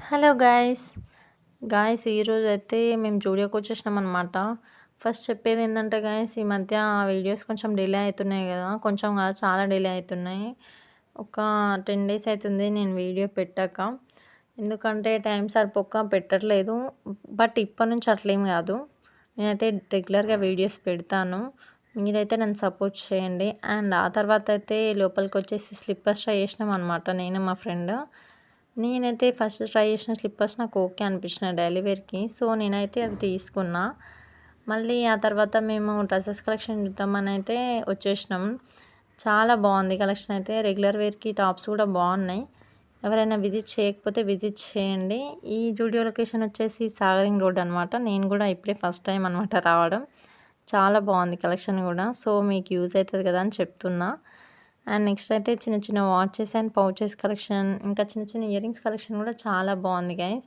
Hello guys. ఈరోజైతే మేము జూడియోకొచ్చేసినామనమాట. First చెప్పేదేందంటే guys, ఈ మధ్య వీడియోస్ కొంచెం డిలే అయితున్నాయి గదా! కొంచెం కాదు, చాలా డిలే అయితున్నాయి. ఒక 10 డేస్ అయితుంది నేను వీడియో పెట్టాక. ఎందుకంటే టైం సరిపోక పెట్టట్లేదు. బట్ ఇప్పటి నుంచి అట్లేం గాదు. నేనైతే రెగ్యులర్‌గా వీడియోస్ పెడతాను. మీరైతే నన్ను సపోర్ట్ చేయండి. అండ్ ఆ తర్వాతయితే లోపలికొచ్చేసి స్లిప్పర్స్ ట్రై చేసినామనమాట నేను, మా ఫ్రెండ్. నేనైతే ఫస్ట్ ట్రై చేసిన స్లిప్పర్స్ నాకు ఓకే అనిపించినాయి డైలీ వేర్‌కి. సో, నేనైతే అవి తీసుకున్నా. మళ్ళీ ఆ తర్వాత మేము డ్రెసెస్ కలెక్షన్ చూద్దామనైతే వచ్చేసినాం. చాలా బాగుంది కలెక్షన్ అయితే. రెగ్యులర్ వేర్‌కి టాప్స్ కూడా బాగున్నాయి. ఎవరైనా విజిట్ చేయకపోతే విజిట్ చేయండి. ఈ జూడియో లొకేషన్ వచ్చేసి సాగరింగ్ రోడ్ అనమాట. నేను కూడా ఇప్పుడే ఫస్ట్ టైం అనమాట రావడం. చాలా బాగుంది కలెక్షన్ కూడా. సో, మీకు యూజ్ అవుతుంది కదా అని చెప్తున్నా. అండ్ నెక్స్ట్ అయితే చిన్న చిన్న వాచెస్ అండ్ పౌచెస్ కలెక్షన్, ఇంకా చిన్న చిన్న ఇయరింగ్స్ కలెక్షన్ కూడా చాలా బాగుంది గైస్.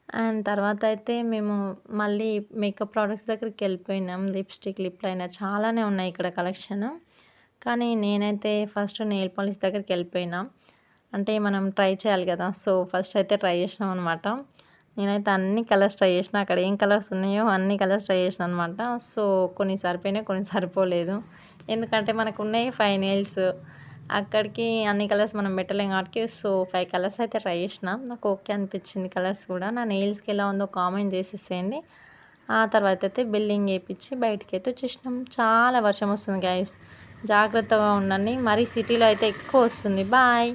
అండ్ తర్వాత అయితే మేము మళ్ళీ మేకప్ ప్రోడక్ట్స్ దగ్గరికి వెళ్ళిపోయినాం. లిప్స్టిక్, లిప్ లైనర్ చాలానే ఉన్నాయి ఇక్కడ కలెక్షన్. కానీ నేనైతే ఫస్ట్ నెయిల్ పాలిష్ దగ్గరికి వెళ్ళిపోయినా. అంటే మనం ట్రై చేయాలి కదా. సో, ఫస్ట్ అయితే ట్రై చేసినాం అనమాట. నేనైతే అన్ని కలర్స్ ట్రై చేసిన. అక్కడ ఏం కలర్స్ ఉన్నాయో అన్ని కలర్స్ ట్రై చేసిన అనమాట. సో, కొన్ని సరిపోయినాయి, కొన్ని సరిపోలేదు. ఎందుకంటే మనకు ఉన్నాయి 5 నెయిల్స్. అక్కడికి అన్ని కలర్స్ మనం పెట్టలేం కాబట్టి సో, 5 కలర్స్ అయితే ట్రై చేసిన. నాకు ఓకే అనిపించింది కలర్స్ కూడా. నా నెయిల్స్‌కి ఎలా ఉందో కామెంట్ చేసేసేయండి. ఆ తర్వాత అయితే బిల్లింగ్ చేపిచ్చి బయటికైతే వచ్చేసినాం. చాలా వర్షం వస్తుంది గైస్. జాగ్రత్తగా ఉండండి. మరీ సిటీలో అయితే ఎక్కువ వస్తుంది. బాయ్.